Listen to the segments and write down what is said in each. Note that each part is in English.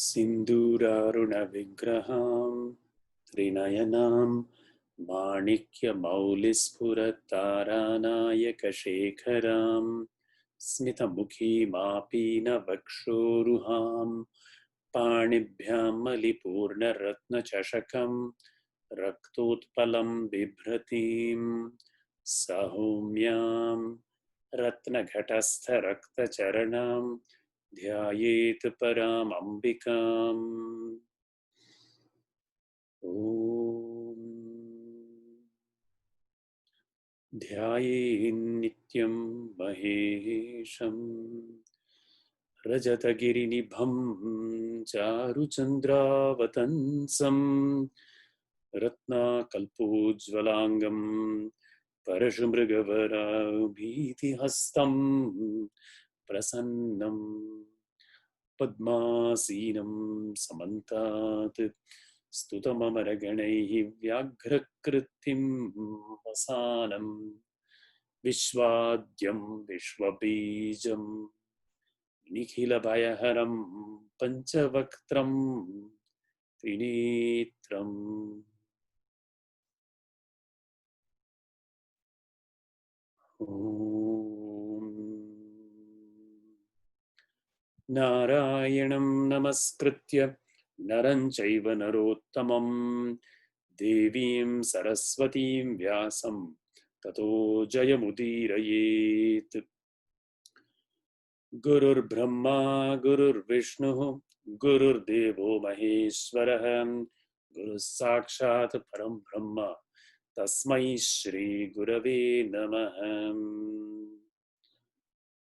सिन्दूरारुणविग्रहां त्रिनयनां माणिक्यमौलिस्फुरतारानायकशेखरां स्मितमुखीमापीनवक्षोरुहां पाणिभ्यां मलिपूर्णरत्नचषकं रक्तोत्पलं बिभ्रतीं सौम्यां रत्नघटस्थरक्तचरणां ध्यायेत् परामम्बिकाम्। ॐ ध्यायेन्नित्यं महेशं रजतगिरिनिभं चारुचन्द्रावतंसं रत्नाकल्पोज्ज्वलाङ्गं परशुमृगवराभीतिहस्तं प्रसन्नं पद्मासीनं समन्तात् स्तुतममरगणैः व्याघ्रकृतिं वसानं विश्वाद्यं विश्वबीजं निखिलभयहरं पञ्चवक्त्रं त्रिनेत्रम्। ॐ नारायणं नमस्कृत्य नरं चैव नरोत्तमं देवीं सरस्वतीं व्यासं ततो जयमुदीरयेत्। गुरुर्ब्रह्मा गुरुर्विष्णुः गुरुर्देवो महेश्वरः गुरुः साक्षात् परं ब्रह्म तस्मै श्री गुरवे नमः।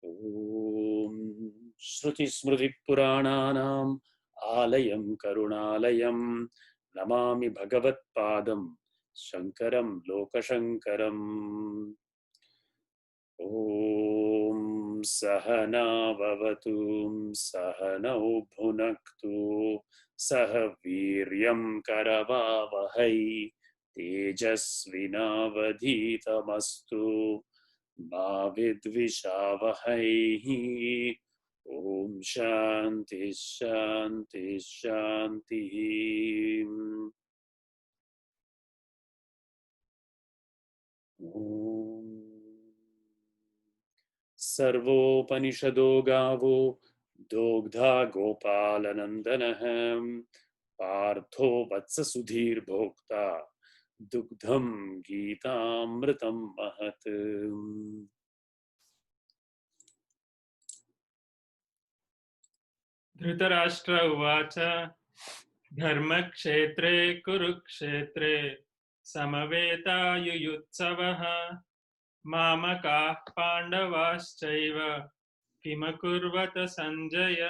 ॐ श्रुतिस्मृतिपुराणानाम् आलयं करुणालयं नमामि भगवत्पादं शङ्करं लोकशङ्करम्। ॐ सहनाववतु सहनौ भुनक्तु सह वीर्यं करवावहै तेजस्विनावधीतमस्तु मा विद्विषावहै। ॐ शान्ति शान्ति शान्तिः। ॐ सर्वोपनिषदो गावो दोग्धा गोपालनन्दनः पार्थो वत्ससुधीर्भोक्ता दुग्धं गीतामृतं महत्। धृतराष्ट्र उवाच धर्मक्षेत्रे कुरुक्षेत्रे समवेतायुयुत्सवः मामकाः पाण्डवाश्चैव किमकुर्वत सञ्जय।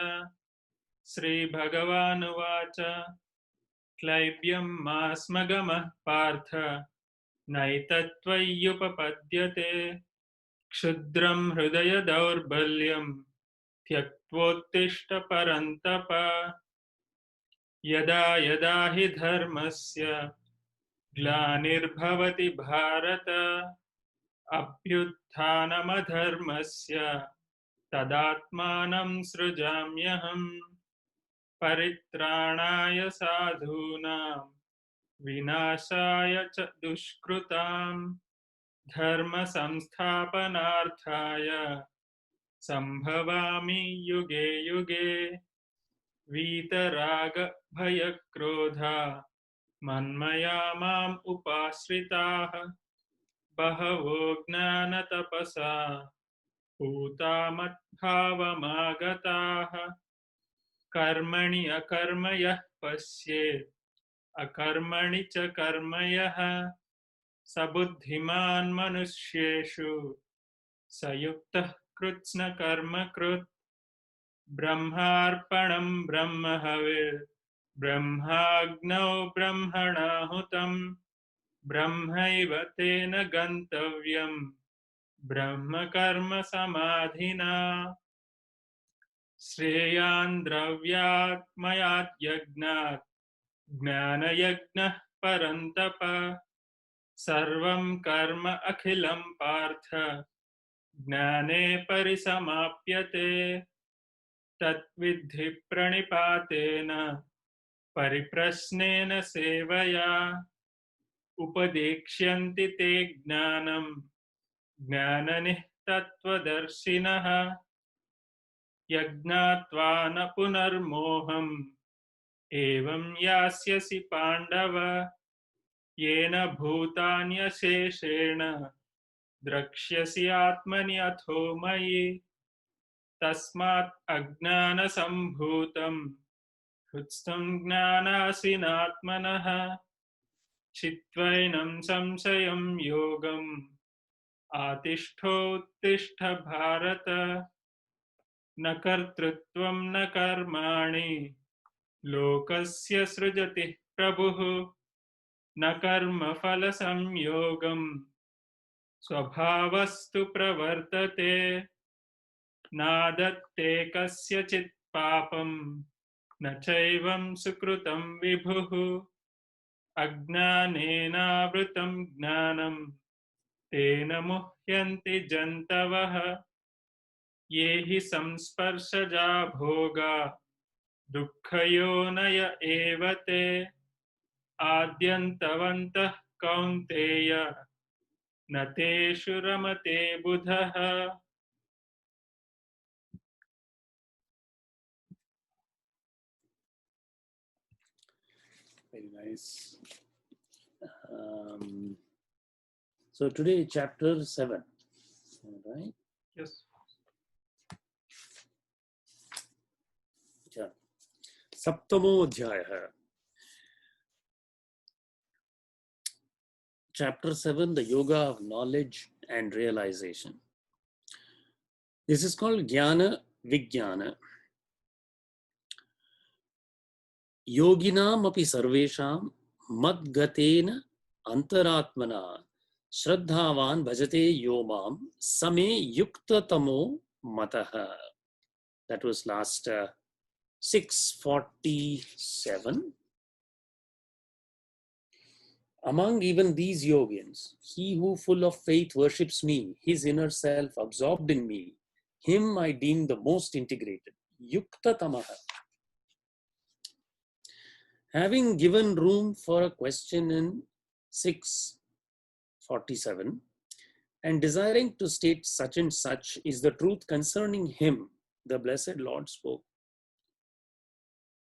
श्रीभगवानुवाच क्लैब्यं मास्मगमः पार्थ नैतत्त्वय्युपपद्यते क्षुद्रं हृदय दौर्बल्यं त्यक्त्वोत्तिष्ठ परन्तप। यदा यदा हि धर्मस्य ग्लानिर्भवति भारत अभ्युत्थानमधर्मस्य तदात्मानं सृजाम्यहम्। परित्राणाय साधूनां विनाशाय च दुष्कृतां धर्म संस्थापनार्थाय संभवामि युगे युगे। वीतराग भयक्रोधा मन्मया माम् उपाश्रिताः बहवो ज्ञानतपसा पूता मद्भावमागताः। कर्मणि अकर्म यः पश्येत् अकर्मणि च कर्म यः स बुद्धिमान् मनुष्येषु स युक्तः कृत्स्नकर्म कृत्। ब्रह्मार्पणं ब्रह्महविर्ब्रह्माग्नौ ब्रह्मणाहुतं ब्रह्मैव तेन गन्तव्यं ब्रह्म कर्म समाधिना। श्रेयान् द्रव्यात् यज्ञात् ज्ञानयज्ञः परन्तप सर्वं कर्म अखिलं पार्थ ज्ञाने परिसमाप्यते। तत्विद्धि प्रणिपातेन परिप्रश्नेन सेवया उपदेक्ष्यन्ति ते ज्ञानं ज्ञाननिः तत्त्वदर्शिनः यज्ञात्वा न पुनर्मोहम् एवं यास्यसि पाण्डव येन भूतान्यशेषेण द्रक्ष्यसि आत्मनि अथो मयि तस्मात् अज्ञानसम्भूतं हृत्स्थं ज्ञानासीनात्मनः चित्वैनं संशयं योगम् आतिष्ठोत्तिष्ठ भारत न कर्तृत्वं न कर्माणि लोकस्य सृजति प्रभुः न कर्मफलसंयोगं स्वभावस्तु प्रवर्तते नादत्ते कस्यचित् पापं न चैवं सुकृतं विभुः अज्ञानेनावृतं ज्ञानं तेन मुह्यन्ति जन्तवः ये हि संस्पर्शजा भोगा दुःखयोनय एव ते आद्यन्तवन्तः कौन्तेय न तेषु रमते बुधः. Very nice. So today chapter 7. All right. Yes. Saptamo Adhyaya. Chapter 7, the Yoga of Knowledge and Realization. This is called Jnana Vijnana. Yoginam api sarvesham madgatena antaratmana shraddhavan bhajate yomam same yuktatamo mataha. That was last 647. Among even these yogins, he who full of faith worships me, his inner self absorbed in me, him I deem the most integrated. Yukta tamaha. Having given room for a question in 647 and desiring to state such and such is the truth concerning him, the blessed Lord spoke.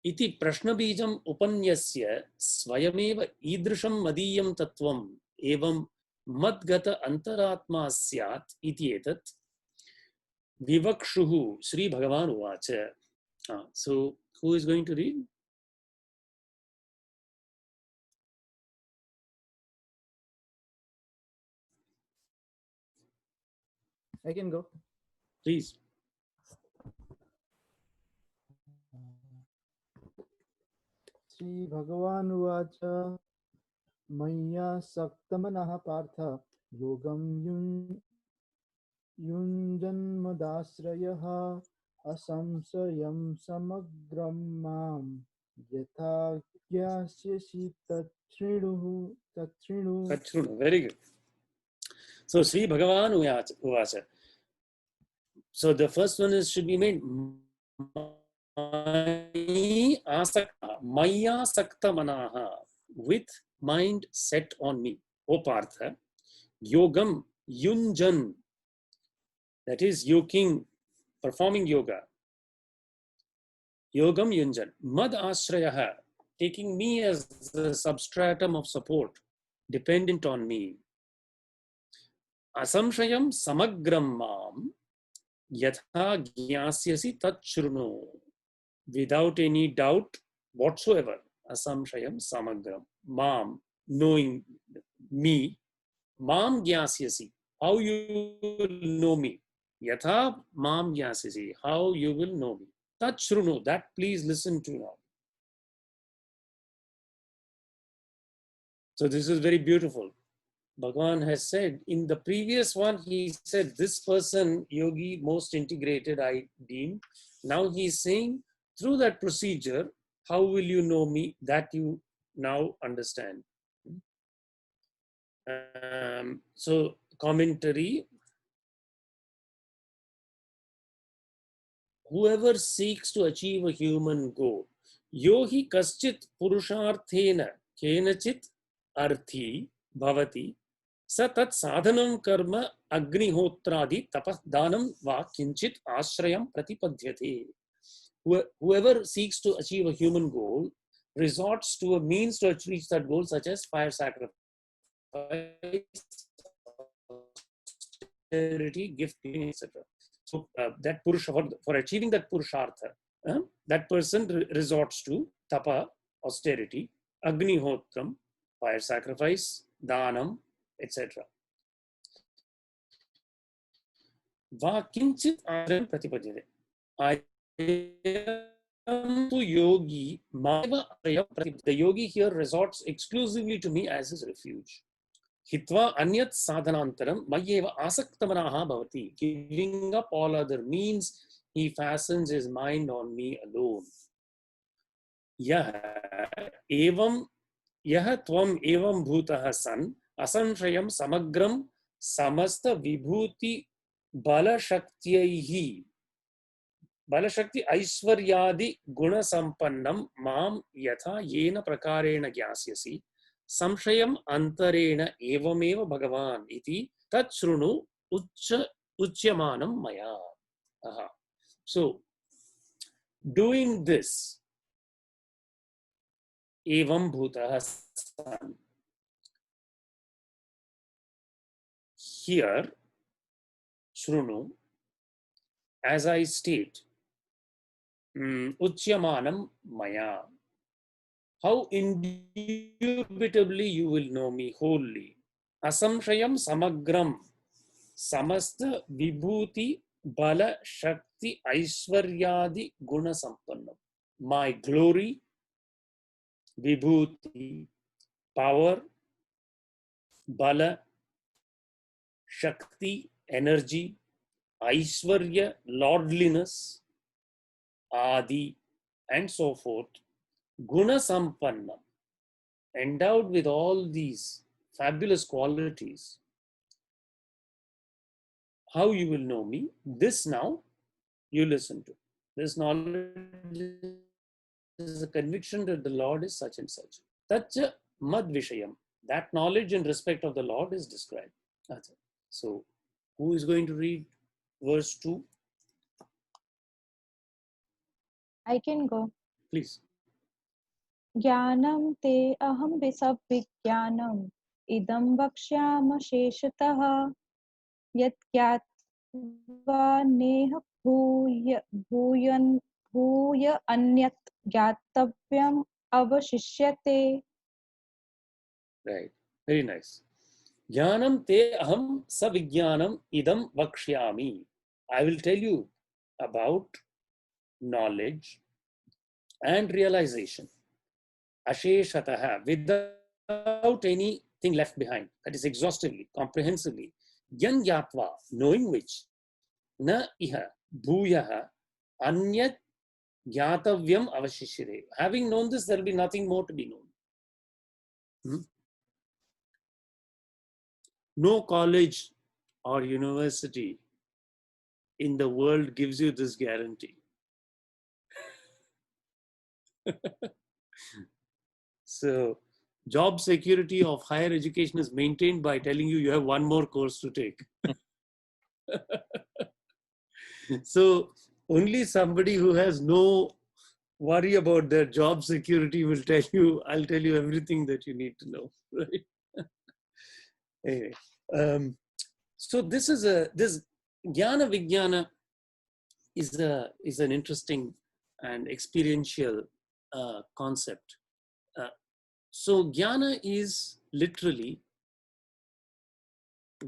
Iti prashnabijam upanyasya swayameva idrisham madiyam tattvam evam madgata antaratma syat iti etat vivakshuhu Sri Bhagavan uvacha. So who is going to read? I can go. Please. Shri Bhagavan Uvacha Maya Saktamanaha Partha Yogam Yunjanmadasrayaha Asamsayam Samagram Mam Yatha Gyasyashi Tatrinuhu. Very good. So Sri Bhagavan Uvacha. So the first one should be made Maya Sakta Manaha, with mind set on me. O Partha, Yogam Yunjan, that is yoking, performing yoga. Yogam Yunjan. Mad Ashrayaha, taking me as the substratum of support, dependent on me. Asamshayam Samagram Mam Yatha Gyasyasi Tachruno, without any doubt whatsoever. Asamshayam Samagram. Mam, knowing me. Mam Gyasyasi, how you will know me. Yatha Mam Gyasyasi, how you will know me. Tachruno, that please listen to now. So this is very beautiful. Bhagavan has said, in the previous one, he said, this person, yogi, most integrated, I deem. Now he is saying, through that procedure, how will you know me? That you now understand. So, commentary. whoever seeks to achieve a human goal, yohi kaschit purusharthena kenachit arthi bhavati sa tat sadhanam karma agnihotradi tapah danam va kinchit ashrayam pratipadyate. Whoever seeks to achieve a human goal resorts to a means to reach that goal, such as fire sacrifice, austerity, gift giving, etc. So that purusha, for achieving that purushartha, that person resorts to tapa, austerity, agnihotram, fire sacrifice, danam, etc. Va kinchit adram pratipadyate. I am to yogi, the yogi here resorts exclusively to me as his refuge. Hitva anyat sadhanantaram mayyeva asaktamanaha bhavati. Giving up all other means, he fastens his mind on me alone. Yah evam yah tvam evam bhutah san asanshayam samagram samasta vibhuti balashaktyaihi balashakti aishwaryadi guna sampannam mam yatha yena prakarena gyasyasi samshayam antarena evameva bhagavan iti tat shrunu uchyamanam maya. So doing this, evam bhutah san, here shrunu, as I state, uchyamanam maya, how indubitably you will know me wholly. Asamshayam samagram samasta vibhuti bala shakti aishwaryadi guna sampannam. My glory, vibhuti, power, bala, shakti, energy, aishwarya, lordliness, adi, and so forth, guna sampannam, endowed with all these fabulous qualities. How you will know me? This now you listen to. This knowledge is a conviction that the Lord is such and such. Tacha mad vishayam. That knowledge in respect of the Lord is described. So, who is going to read verse 2? I can go. Please. Jnanam te aham visavvijnanam idam vakshyama sheshatah yat gyatva neha bhuya anyat gyatavyam avashishyate. Right. Very nice. Jnanam te aham savijnanam idam vakshyami. I will tell you about knowledge and realization. Asheshataha, without anything left behind. That is exhaustively, comprehensively. Yan yatva, knowing which, na iha bhuyaha anyat gyatavyam avashishyate. Having known this, there will be nothing more to be known. No college or university in the world gives you this guarantee. So, job security of higher education is maintained by telling you have one more course to take. So, only somebody who has no worry about their job security will tell you, I'll tell you everything that you need to know, right? Anyway, so this Jnana Vijnana is an interesting and experiential concept. So Jnana is literally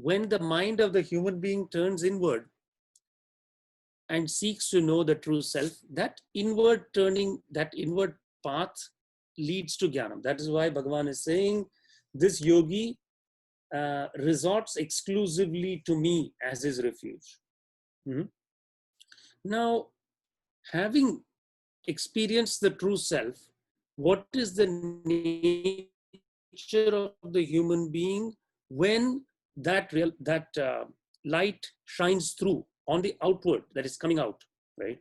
when the mind of the human being turns inward and seeks to know the true self. That inward turning, that inward path leads to Jnanam. That is why Bhagavan is saying this yogi resorts exclusively to me as his refuge. Now, having experienced the true self, what is the nature of the human being when that light shines through on the outward that is coming out, right?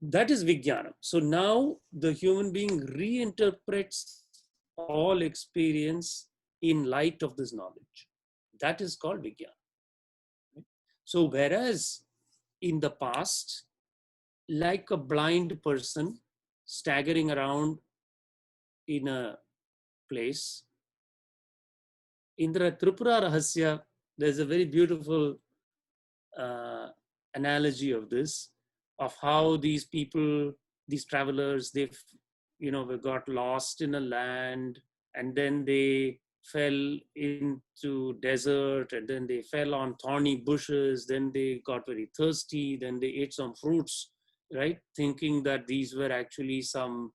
That is Vijnanam. So now the human being reinterprets all experience in light of this knowledge. That is called Vijnana. So whereas in the past, like a blind person staggering around in a place, in the Tripura Rahasya, there's a very beautiful analogy of this, of how these people, these travelers, they've, got lost in a land, and then they fell into desert, and then they fell on thorny bushes, then they got very thirsty, then they ate some fruits, right? Thinking that these were actually some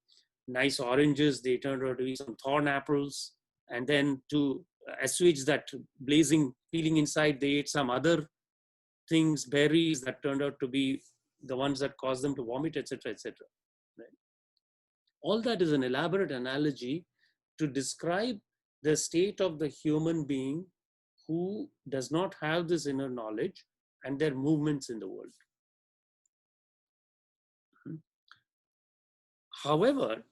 nice oranges, they turned out to be some thorn apples. And then to assuage that blazing feeling inside, they ate some other things, berries that turned out to be the ones that caused them to vomit, etc., etc. Right? All that is an elaborate analogy to describe the state of the human being who does not have this inner knowledge and their movements in the world. However,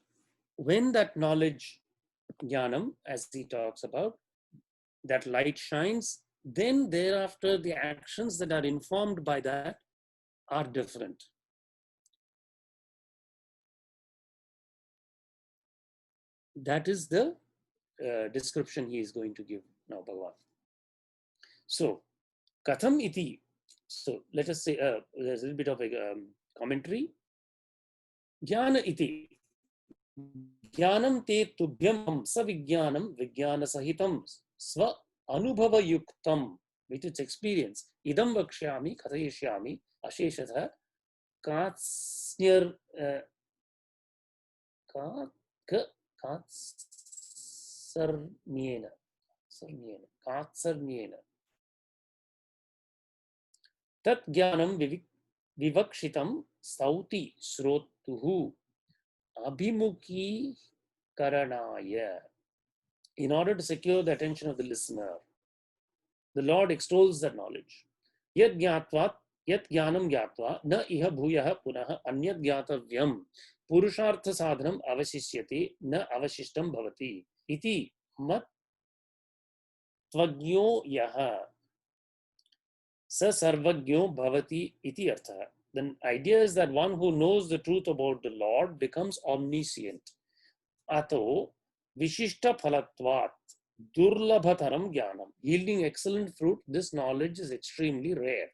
when that knowledge, jnanam, as he talks about, that light shines, then thereafter the actions that are informed by that are different. That is the description he is going to give now, Bhagavan. So, katham iti. So, let us say there's a little bit of a commentary. Jnana iti. Jnanam te tubhyam savijnanam vijnana sahitam sva anubhava yuktam, with its experience. Idam vakshyami kathayishyami asheshatha katsnir katsarnyena tat jnanam vivakshitam sauti srotuhu abhimukhi karanaya. In order to secure the attention of the listener, the Lord extols that knowledge. Yat jnatvat yat jnanam jnatva na iha bhuyah punah anyat jnatavyam purushartha sadhanam avashishyate na avashishtam bhavati iti mat tvagyo yaha sa sarvagyo bhavati iti artha. The idea is that one who knows the truth about the Lord becomes omniscient. Ato vishishta phalatvat durlabhataram jnanam. Yielding excellent fruit, this knowledge is extremely rare.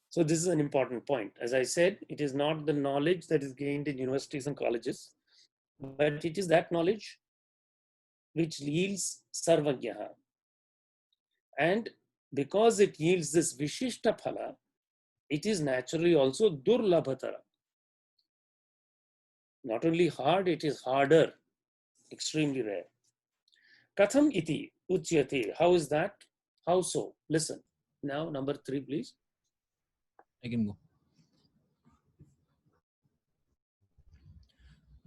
So this is an important point. As I said, it is not the knowledge that is gained in universities and colleges, but it is that knowledge which yields sarvagyaha. And because it yields this vishishta phala, it is naturally also durlabhatara. Not only hard, it is harder, extremely rare. Katham iti uchyate. How is that? How so? Listen. Now, number 3, please. I can go.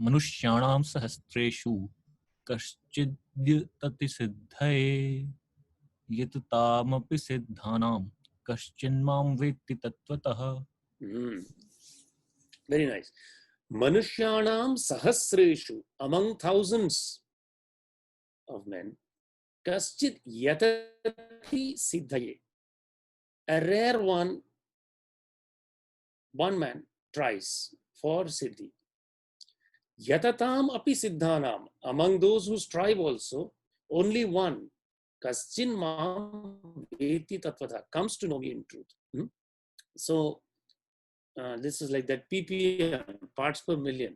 Manushyanam sahastreshu kaschidhyatati siddhaye yatutamapi siddhanam kaschinmam vetti tattvataha. Very nice. Manushyanam sahasreshu, among thousands of men, kaschid yatati siddhaye. A rare one man tries for siddhi. Yatatam api siddhanam, among those who strive also, only one, kaschin mam veti tattvata, comes to know me in truth. So this is like that ppm, parts per million.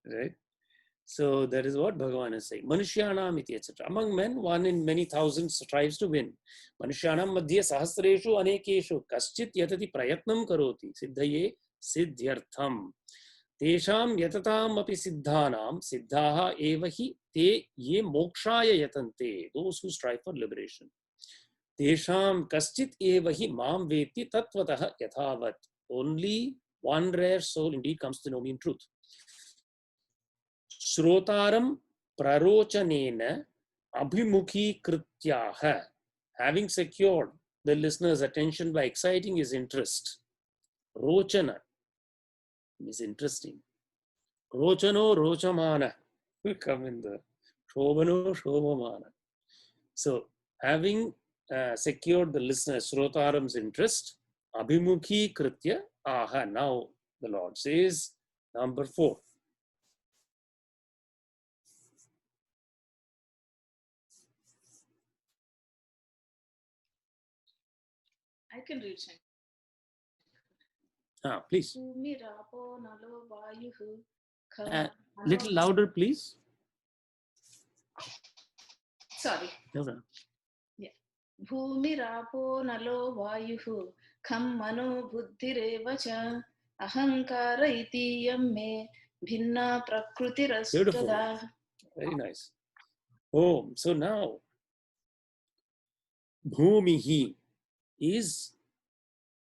Right? So that is what Bhagavan is saying. Manushyanam iti, etc. Among men, one in many thousands strives to win. Manushyanam madhya sahasreshu anekeshu kaschit yatati prayatnam karoti siddhaye siddhyartham. Tesham yatatam api siddhanam siddhaha evahi te ye mokshaya yatante. Those who strive for liberation. Tesham kaschit evahi mam veti tattvataha yathavat. Only one rare soul indeed comes to know me in truth. Shrotaram prarochanena abhimukhi krityaha. Having secured the listener's attention by exciting his interest. Rochana is interesting. Rochano Rochamana will come in the Shobano Shobamana. So, having secured the listener Srotaram's interest, Abhimukhi Kritya Aha. Now the Lord says, number 4. I can read it. Please. Bhumirapo nalo vayuhu Little louder, please. Sorry. No. Yeah. Bhumirapo nalo vayuhu kham mano buddhireva cha ahankara iti yamme bhinna Beautiful. prakrutirastada. Very nice. Oh, so now Bhumihi is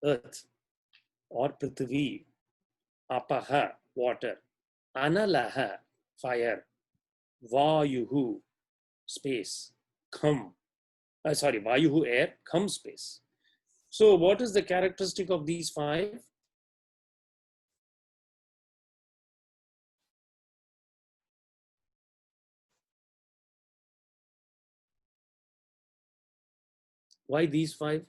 earth or Prithvi, Apaha, water, Analaha, fire, Vayuhu, space, Vayuhu, air, Kham, space. So what is the characteristic of these 5? Why these 5?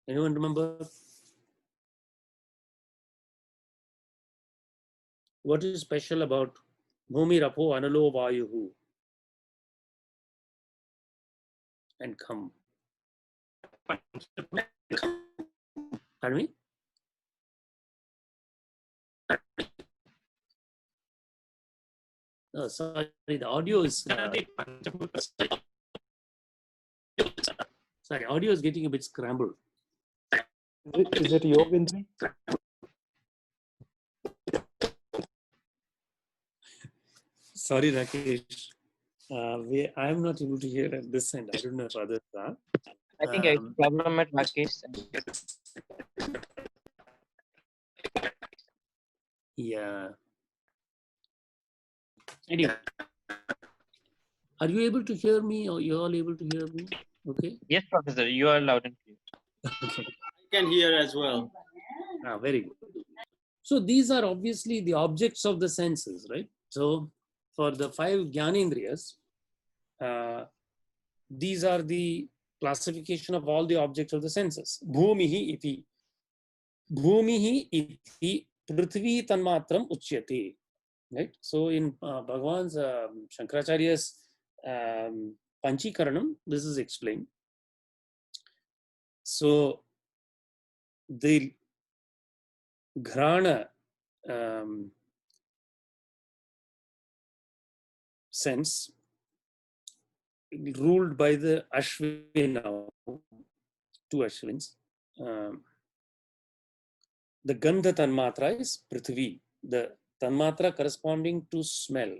Anyone remember? What is special about Bhumi, Rapo, Analo, Vayuhu and Kham? Pardon me? Oh, sorry, the audio is... sorry, audio is getting a bit scrambled. Is it Yogindri? Sorry, Rakesh. I'm not able to hear at this end. I don't know if others are. I think it's a problem at Rakesh. Yeah. Anyway, are you able to hear me, or you're all able to hear me? Okay. Yes, Professor, you are loud and clear. Okay. I can hear as well. Very good. So these are obviously the objects of the senses, right? So for the 5 Jnanendriyas, these are the classification of all the objects of the senses. Bhumihi iti. Bhumihi iti prithvi tanmatram uchyate. Right? So in Bhagavan's Shankaracharya's Panchikaranam, this is explained. So the Ghrana sense ruled by the Ashvin, 2 Ashvins. The Gandha Tanmatra is Prithvi, the Tanmatra corresponding to smell.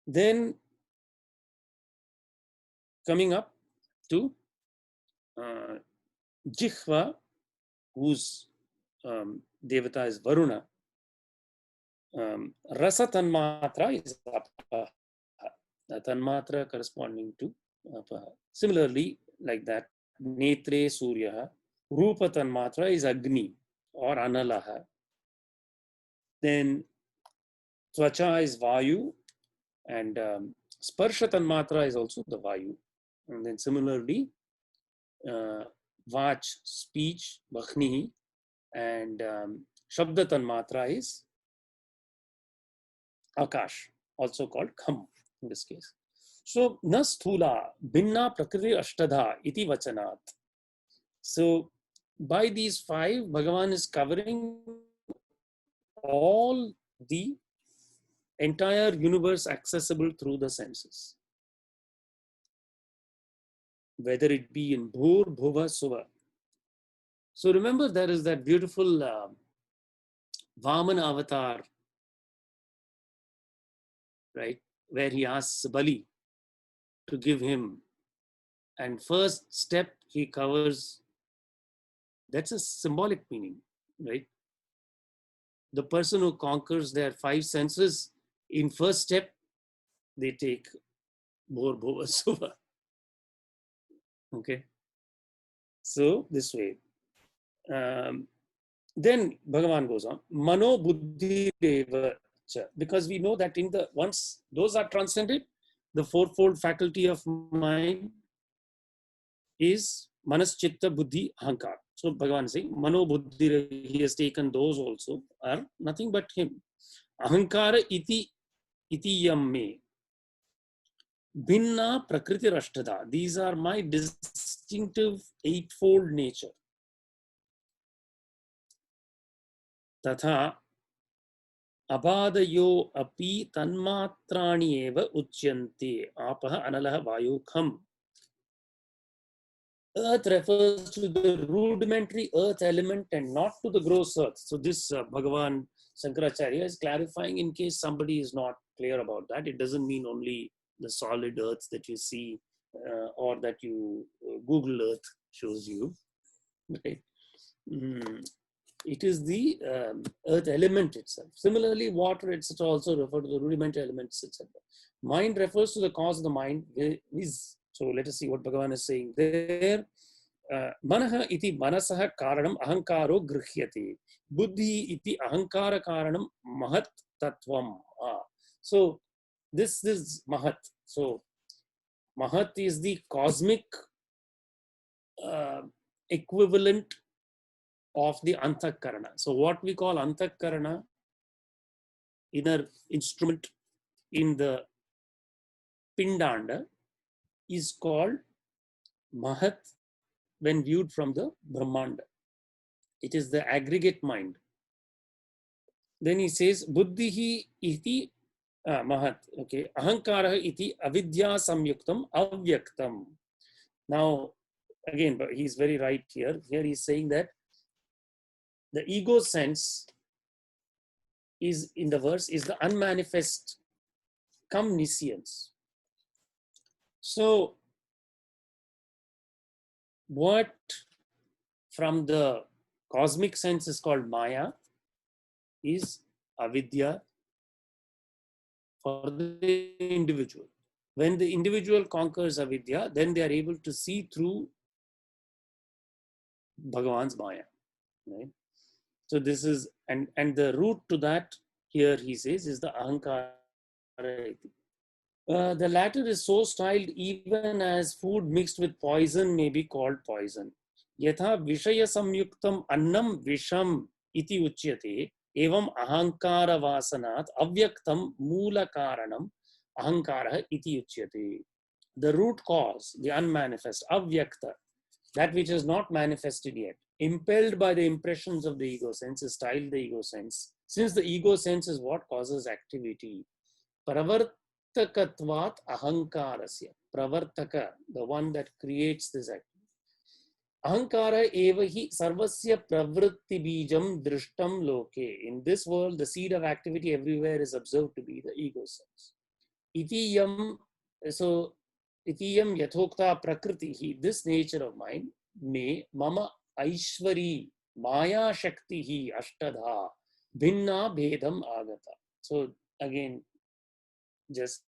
Then coming up to Jihva, whose Devata is Varuna. Rasa Tanmatra is Apaha, the Tanmatra corresponding to Apaha. Similarly, like that, Netre Surya, Rupa Tanmatra is Agni or Analaha. Then Tvacha is Vayu, and Sparsha Tanmatra is also the Vayu. And then similarly, Vach, speech, Bakhni, and Shabda Tanmatra is Akash, also called Kham in this case. So, na sthula binna prakriti ashtadha iti vachanat. So, by these 5, Bhagavan is covering all the entire universe accessible through the senses. Whether it be in Bhur, Bhuva, Suva. So remember, there is that beautiful Vamana avatar, right, where he asks Bali to give him, and first step he covers That's a symbolic meaning, right? The person who conquers their five senses, in first step, they take Bhor Bhuva Suva. Okay. So this way. Then Bhagavan goes on, Mano Buddhi Deva Cha, because we know that in the once those are transcended, the fourfold faculty of mind is Manas, Chitta, Buddhi, Ahankar. So Bhagavan is saying, Mano Buddhi, he has taken those also, are nothing but him. Ahankara iti yam me. Bhinna Prakriti Rashtada. These are my distinctive eightfold nature. Tatha Abadayo api tanmatrani eva uchyante. Apaha analaha vayu kham. Earth refers to the rudimentary earth element and not to the gross earth. So this Bhagavan Shankaracharya is clarifying in case somebody is not clear about that. It doesn't mean only the solid earth that you see or that you Google Earth shows you. Right? It is the earth element itself. Similarly, water, etc. also refer to the rudimentary elements, etc. Mind refers to the cause of the mind. So let us see what Bhagavan is saying there. Manaha iti manasaha karanam ahankaro grhyate. Buddhi iti ahankara karanam mahat tattvam. So this is mahat. So mahat is the cosmic equivalent of the antakarana. So what we call antakarana, inner instrument in the pindanda, is called mahat when viewed from the brahmanda. It is the aggregate mind. Then he says buddhihi iti mahat. Okay, ahankara iti avidya samyuktam avyaktam. Now again, but he's very right here. Here he's saying that the ego sense is in the verse is the unmanifest cum niscience. So what from the cosmic sense is called Maya is avidya for the individual. When the individual conquers avidya, then they are able to see through Bhagavan's Maya. Right? So this is, and the root to that here he says is the ahankara. The latter is so styled even as food mixed with poison may be called poison. Yatha vishaya samyuktam annam visham iti uchyate evam ahankara vasanat avyaktam moola karanam ahankara iti uchyate. The root cause, the unmanifest, avyakta, that which is not manifested yet, impelled by the impressions of the ego sense, is styled the ego sense. Since the ego sense is what causes activity, pravartakatvat ahankarasya. Pravartaka, the one that creates this activity. Ahankara eva hi sarvasya pravritti bijam drishtam loke. In this world, the seed of activity everywhere is observed to be the ego sense. Itiyam, so itiyam yathokta prakriti, this nature of mind, me mama aishvari maya shakti ashtadha bhinna bhedam agata. So again, just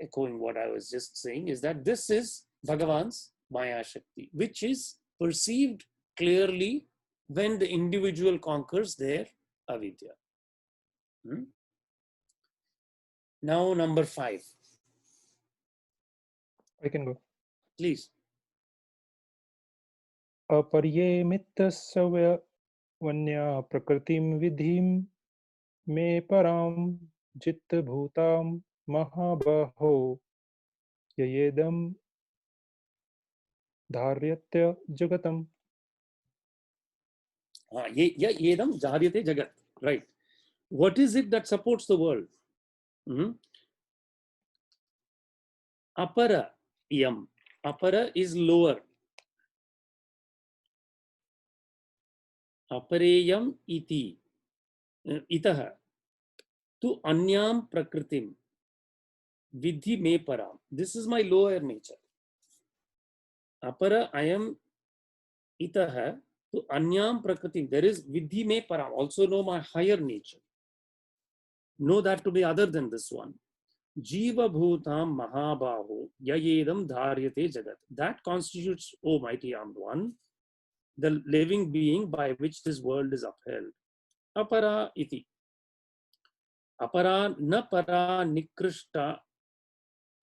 echoing what I was just saying, is that this is Bhagavan's Maya Shakti, which is perceived clearly when the individual conquers their avidya. Now, number 5. I can go. Please. Aparyemittasya vanya prakritim vidhim me param jitta bhutam mahabaho yayedam dharyatya jagatam. Yedam jaharyate jagat. Right. What is it that supports the world? Apara yam. Apara is lower. Apareyam iti. Itaha. Tu anyam prakritim. Vidhi me param. This is my lower nature. Apara ayam itaha to anyam prakriti. There is vidhi me param. Also know my higher nature. Know that to be other than this one. Jiva bhutam mahabaho yayedam dharyate jagat. That constitutes, O mighty armed one, the living being by which this world is upheld. Apara iti. Apara na para nikrishta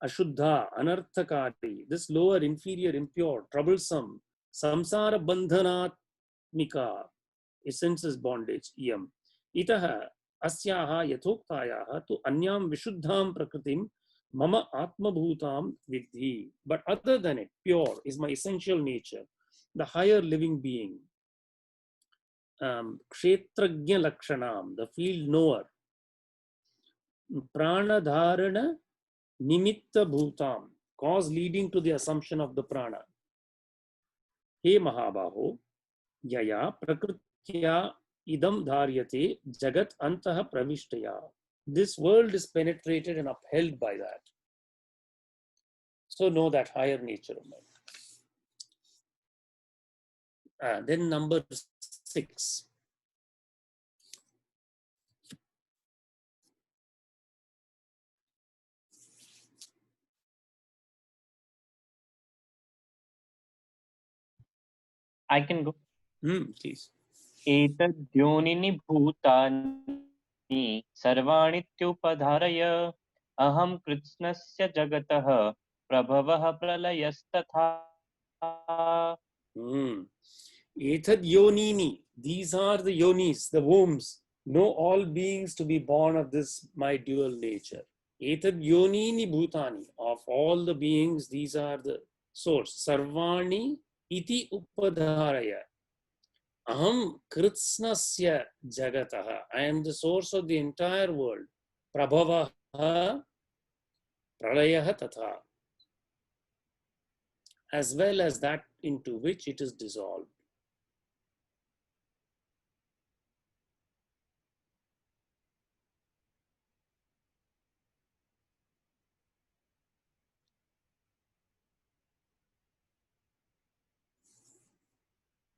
ashuddha anarthakari. This lower, inferior, impure, troublesome, samsara bandhanatmika, essence is bondage, iyam. Itaha asyaha yathoktayaha tu anyam vishuddham prakritim mama atma bhutam vidhi. But other than it, pure is my essential nature, the higher living being. Kshetragya lakshanam, the field knower. Pranadharana nimitta bhutam, cause leading to the assumption of the prana. He Mahabaho, yaya prakritya idam dharyate jagat antaha pravishtaya. This world is penetrated and upheld by that. So know that higher nature of mind. Then number 6. I can go. Please. एतद्योनिनि भूतानि सर्वाणीत्युपधारय अहं कृत्स्नस्य जगतः प्रभवः प्रलयस्तथा. Etad yonini, these are the yonis, the wombs. Know all beings to be born of this my dual nature. Etad yonini bhutani, of all the beings, these are the source. Sarvani iti upadharaya. Aham kritsnasya jagataha. I am the source of the entire world. Prabhavaha pralayaha tatha. As well as that into which it is dissolved.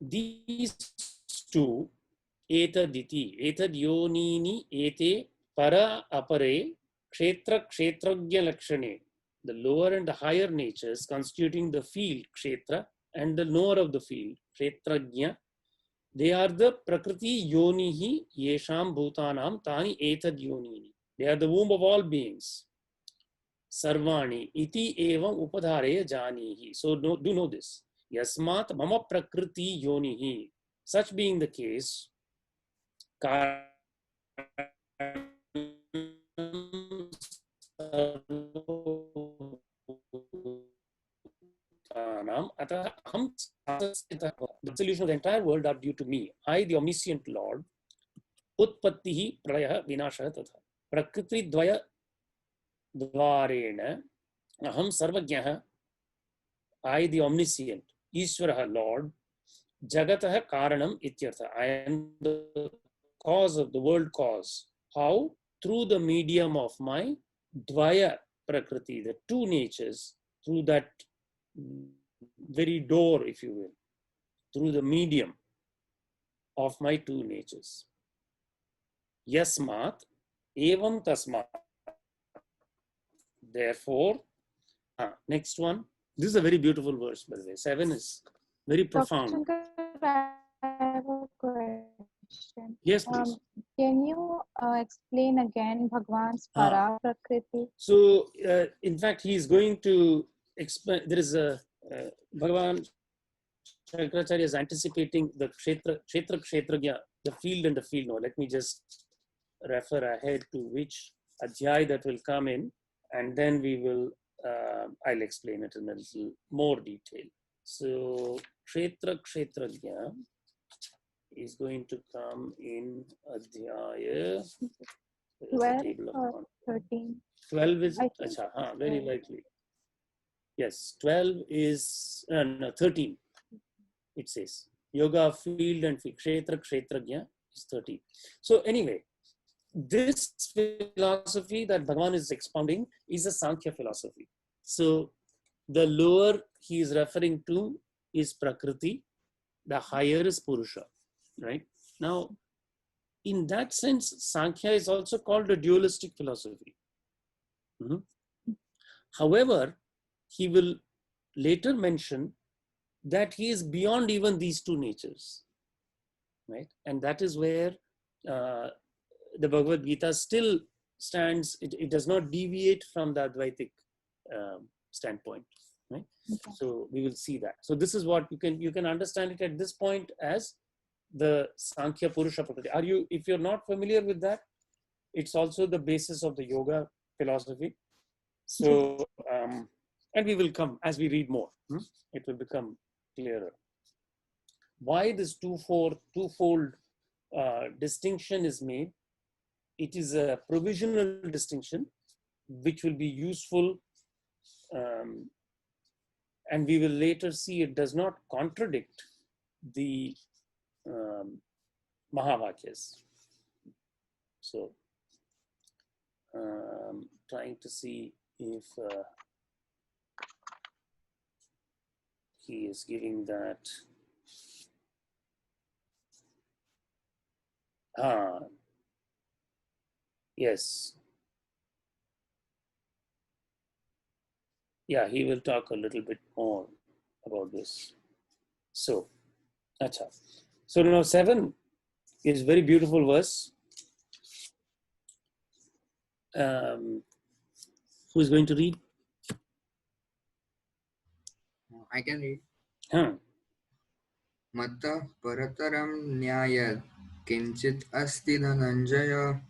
These two, etaditi, etad yonini, ete, para apare, kshetra kshetragya lakshane, the lower and the higher natures constituting the field, kshetra, and the knower of the field, kshetragya, they are the prakriti yonihi yesham bhutanam tani etad yonini. They are the womb of all beings. Sarvani iti evam upadhare janihi. So do know this. Yasmat mama prakriti yonihi. Such being the case, the solution of the entire world are due to me. I, the omniscient Lord, utpattihi pralayah vinashah tatha. Prakriti dvaya dvarena aham sarvajnah, I, the omniscient, Ishwarah, Lord, jagatah karanam ityartha. I am the cause of the world cause. How? Through the medium of my dvaya prakriti, the two natures, through that very door, if you will, through the medium of my two natures. Yasmat evam tasmat. Therefore, next one. This is a very beautiful verse, by the way. 7 is very profound. Dr. Shankar, I have a question. Yes, please. Can you explain again Bhagwan's para prakriti? So, in fact, he is going to explain. There is a Bhagavan Shankaracharya is anticipating the kshetragya, the field and the field. No, let me just refer ahead to which adhyay that will come in, and then we will. I'll explain it in a little more detail. So, kshetragya is going to come in adhyaya. 12 or 13? 12 is it? Very likely. Yes, 12 is no, 13. It says yoga field and kshetragya is 13. So anyway, this philosophy that Bhagavan is expounding is a Sankhya philosophy. So the lower he is referring to is Prakriti, the higher is Purusha, right? Now, in that sense, Sankhya is also called a dualistic philosophy. Mhm. However, he will later mention that he is beyond even these two natures, right? And that is where the Bhagavad Gita still stands. It does not deviate from the Advaitic standpoint, right? Okay. So we will see that. So this is what you can understand it at this point as the Sankhya Purusha Prakriti. If you're not familiar with that, it's also the basis of the yoga philosophy. So and we will come as we read more. It will become clearer. Why this twofold distinction is made? It is a provisional distinction which will be useful, and we will later see it does not contradict the Mahavakyas. So, trying to see if he is giving that. Yes. Yeah, he will talk a little bit more about this. So, acha. So now 7 is very beautiful verse. Who is going to read? I can read. Huh. Mattah parataram nyayat kinchit asti dhananjaya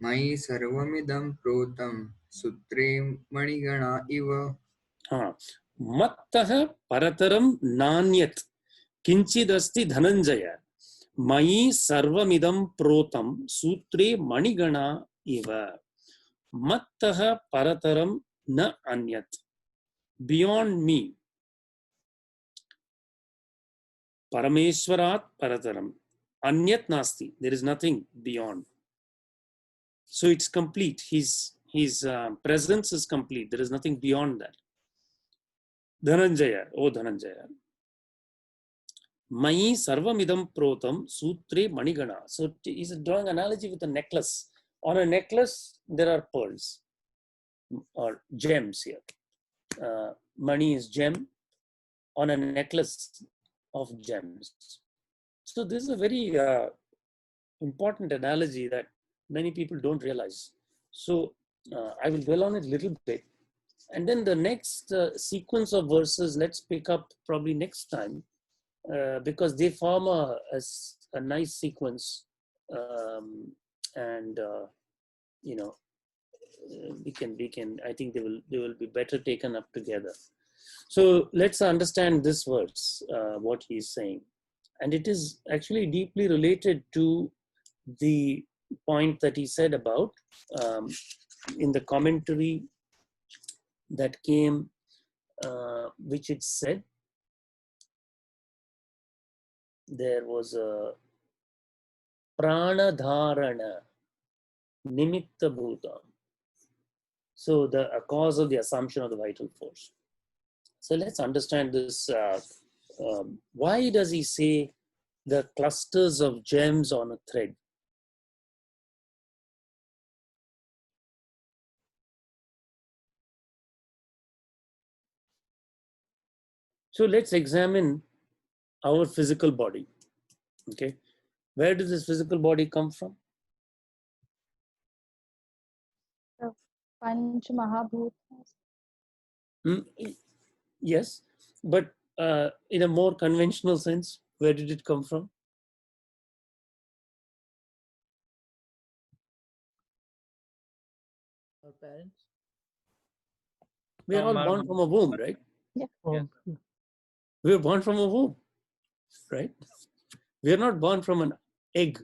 mai sarvamidam protam sutre manigana iva. Mattah parataram nanyat kinchidasti dhananjaya mai sarvamidam protam sutre manigana iva. Mattah parataram na anyat. Beyond me. Parameshwarat parataram. Anyat nasti. There is nothing beyond. So it's complete. His presence is complete. There is nothing beyond that. Dhananjaya, oh Dhananjaya. Mai sarvamidam protam sutre manigana. So he's drawing analogy with a necklace. On a necklace, there are pearls or gems here. Mani is gem on a necklace of gems. So this is a very important analogy that many people don't realize. So I will dwell on it a little bit. And then the next sequence of verses, let's pick up probably next time, because they form a nice sequence. We can, I think they will be better taken up together. So let's understand this verse, what he's saying. And it is actually deeply related to the point that he said about in the commentary that came, which it said there was a pranadharana nimitta bhuta. So a cause of the assumption of the vital force. So let's understand this. Why does he say the clusters of gems on a thread? So let's examine our physical body. Okay, where does this physical body come from? Panch Mahabhutas. Yes, but in a more conventional sense, where did it come from? Our parents. We are all born from a womb, right? Yeah. Oh, We are born from a womb, right? We are not born from an egg.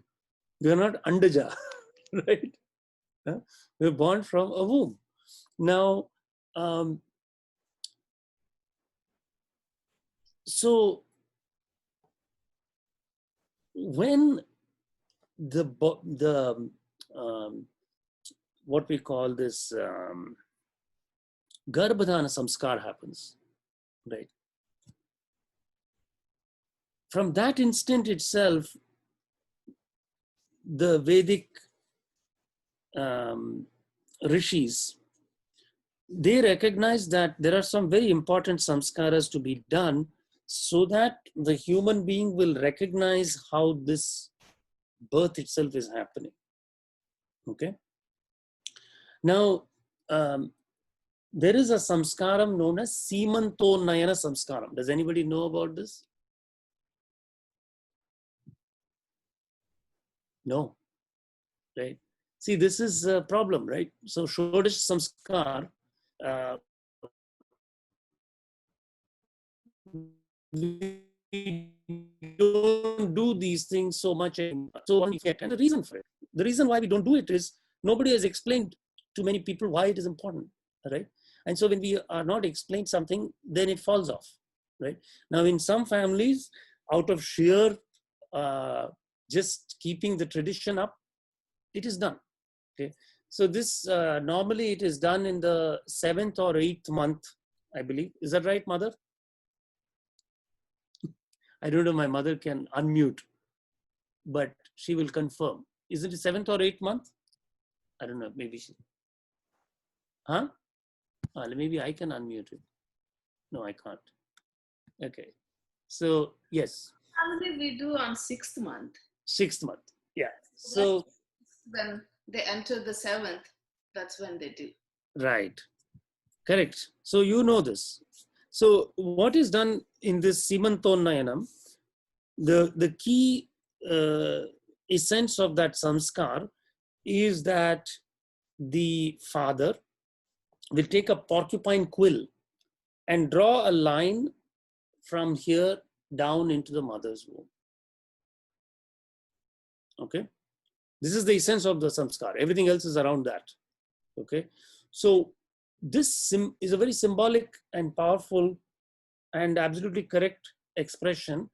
We are not andaja, right? We are born from a womb. Now, so when the what we call this Garbhadhana samskar happens, right? From that instant itself, the Vedic rishis, they recognize that there are some very important samskaras to be done so that the human being will recognize how this birth itself is happening. Okay. Now, there is a samskaram known as Seemantonayana samskaram. Does anybody know about this? No. Right. See, this is a problem, right? So, Shodesh samskar, we don't do these things so much. So, and the reason for it, the reason why we don't do it is nobody has explained to many people why it is important, right? And so when we are not explained something, then it falls off, right? Now, in some families, out of sheer just keeping the tradition up, it is done. Okay, so this normally it is done in the 7th or 8th month, I believe. Is that right, mother? I don't know. My mother can unmute, but she will confirm. Is it the 7th or 8th month? I don't know. Maybe she. Huh? Maybe I can unmute it. No, I can't. Okay. So yes. Normally we do on 6th month. 6th month. Yeah. So when they enter the 7th, that's when they do. Right. Correct. So you know this. So what is done in this Seemantonayanam, the key essence of that samskar is that the father will take a porcupine quill and draw a line from here down into the mother's womb. Okay. This is the essence of the samskar. Everything else is around that. Okay. So this is a very symbolic and powerful and absolutely correct expression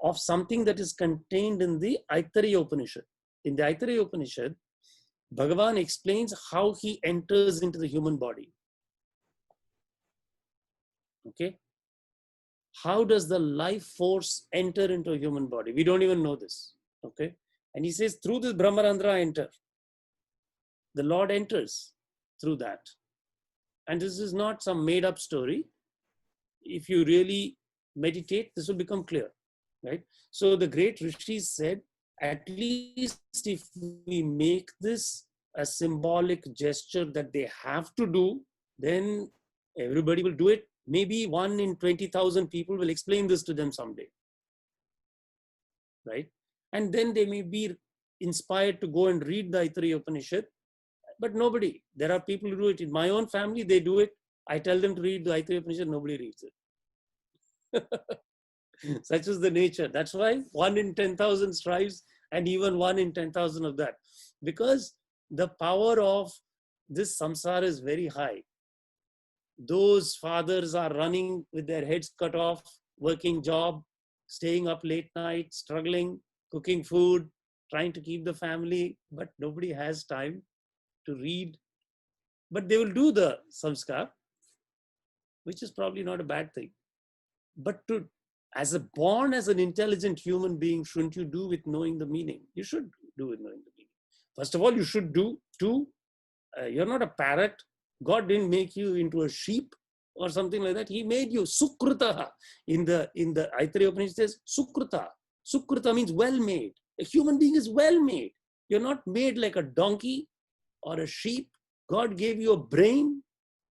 of something that is contained in the Aitareya Upanishad. In the Aitareya Upanishad, Bhagavan explains how he enters into the human body. Okay. How does the life force enter into a human body? We don't even know this. Okay. And he says, through this Brahmarandra I enter. The Lord enters through that. And this is not some made up story. If you really meditate, this will become clear, right? So the great rishis said, at least if we make this a symbolic gesture that they have to do, then everybody will do it. Maybe 1 in 20,000 people will explain this to them someday, right? And then they may be inspired to go and read the Aitareya Upanishad. But nobody, there are people who do it. In my own family, they do it. I tell them to read the Aitareya Upanishad, nobody reads it. Such is the nature. That's why 1 in 10,000 strives, and even 1 in 10,000 of that. Because the power of this samsara is very high. Those fathers are running with their heads cut off, working job, staying up late night, struggling, cooking food, trying to keep the family, but nobody has time to read. But they will do the samskar, which is probably not a bad thing. But born as an intelligent human being, shouldn't you do with knowing the meaning? You should do with knowing the meaning. First of all, you should do too. You're not a parrot. God didn't make you into a sheep or something like that. He made you sukrutaha. In the Aitareya Upanishad says sukruta. Sukruta means well made. A human being is well made. You're not made like a donkey or a sheep. God gave you a brain,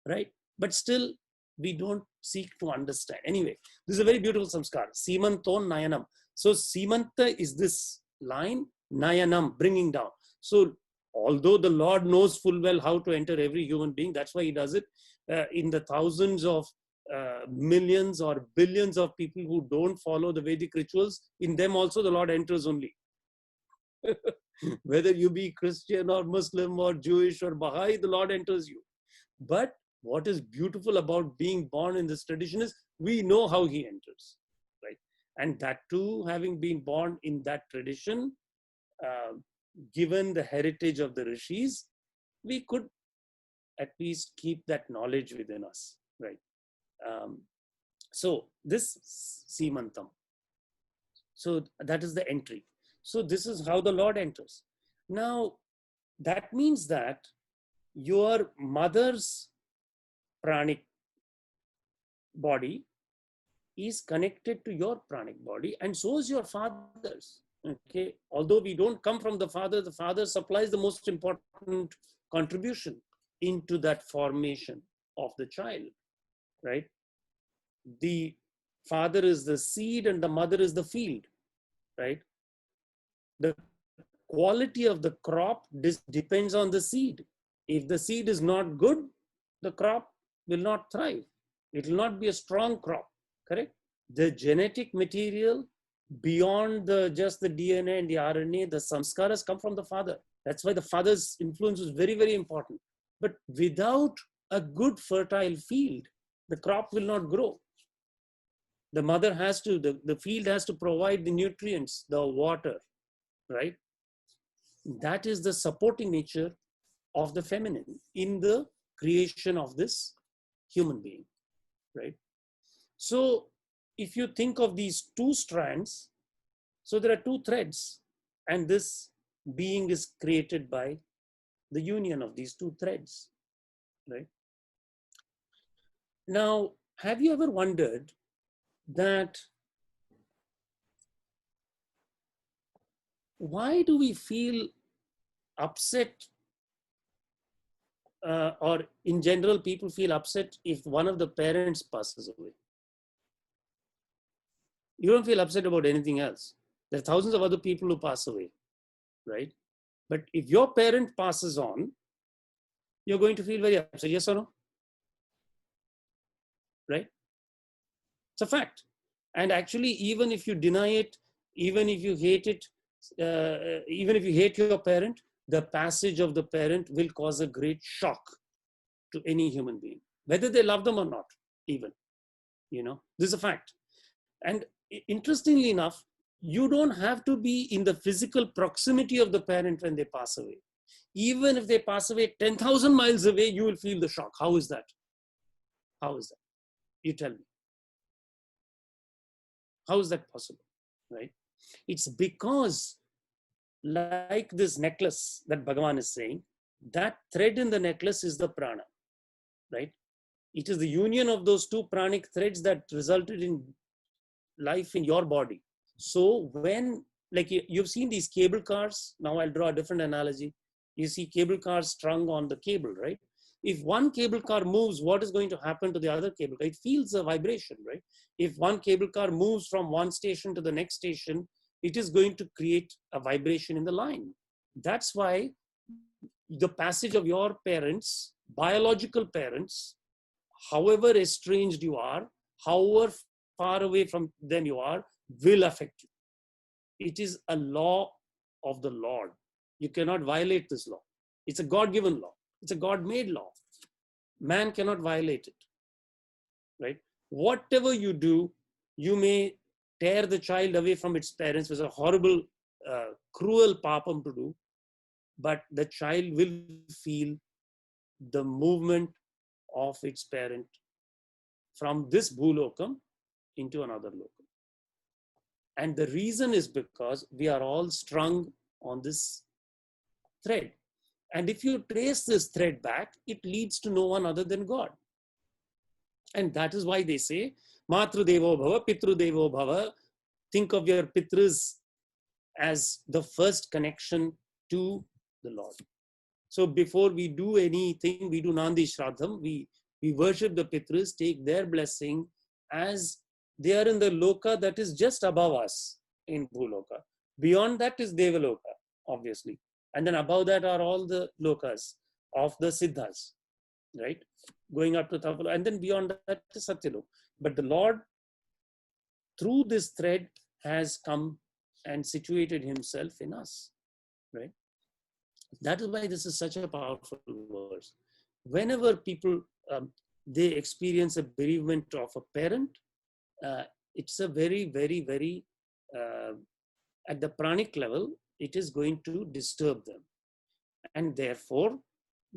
right? But still, we don't seek to understand. Anyway, this is a very beautiful samskar. Seemanton Nayanam. So Seemanta is this line, Nayanam, bringing down. So although the Lord knows full well how to enter every human being, that's why he does it. In the thousands of millions or billions of people who don't follow the Vedic rituals, in them also the Lord enters only. Whether you be Christian or Muslim or Jewish or Baha'i, the Lord enters you. But what is beautiful about being born in this tradition is we know how he enters, right? And that too, having been born in that tradition, given the heritage of the rishis, we could at least keep that knowledge within us, right? So this Simantam. So that is the entry. So this is how the Lord enters. Now, that means that your mother's pranic body is connected to your pranic body, and so is your father's. Okay, although we don't come from the father supplies the most important contribution into that formation of the child, right? The father is the seed and the mother is the field, right? The quality of the crop depends on the seed. If the seed is not good, the crop will not thrive. It will not be a strong crop, correct? The genetic material beyond just the DNA and the RNA, the samskaras come from the father. That's why the father's influence is very, very important. But without a good fertile field, the crop will not grow. The mother has to, the field has to provide the nutrients, the water, right? That is the supporting nature of the feminine in the creation of this human being, right? So if you think of these two strands, so there are two threads, and this being is created by the union of these two threads, right? Now, have you ever wondered that why do we feel upset, or in general, people feel upset if one of the parents passes away? You don't feel upset about anything else. There are thousands of other people who pass away, right? But if your parent passes on, you're going to feel very upset, yes or no? Right? It's a fact. And actually, even if you deny it, even if you hate it, even if you hate your parent, the passage of the parent will cause a great shock to any human being, whether they love them or not, even. You know, this is a fact. And interestingly enough, you don't have to be in the physical proximity of the parent when they pass away. Even if they pass away 10,000 miles away, you will feel the shock. How is that? How is that? You tell me. How is that possible, right? It's because, like this necklace that Bhagavan is saying, that thread in the necklace is the prana, right? It is the union of those two pranic threads that resulted in life in your body. So when, like you've seen these cable cars, now I'll draw a different analogy. You see cable cars strung on the cable, right? If one cable car moves, what is going to happen to the other cable car? It feels a vibration, right? If one cable car moves from one station to the next station, it is going to create a vibration in the line. That's why the passage of your parents, biological parents, however estranged you are, however far away from them you are, will affect you. It is a law of the Lord. You cannot violate this law. It's a God-given law. It's a God-made law. Man cannot violate it, right? Whatever you do, you may tear the child away from its parents, which is a horrible, cruel papam to do, but the child will feel the movement of its parent from this bhulokam into another lokam. And the reason is because we are all strung on this thread. And if you trace this thread back, it leads to no one other than God. And that is why they say, Matru Devo Bhava, Pitru Devo Bhava. Think of your Pitras as the first connection to the Lord. So before we do anything, we do Nandi Shraddham, we worship the Pitras, take their blessing as they are in the Loka that is just above us in Bhuloka. Beyond that is Devaloka, obviously. And then above that are all the Lokas of the Siddhas, right? Going up to Tavalo. And then beyond that is Satyaloka. But the Lord, through this thread, has come and situated himself in us, right? That is why this is such a powerful verse. Whenever people, they experience a bereavement of a parent, it's a very, very, very, at the pranic level, it is going to disturb them. And therefore,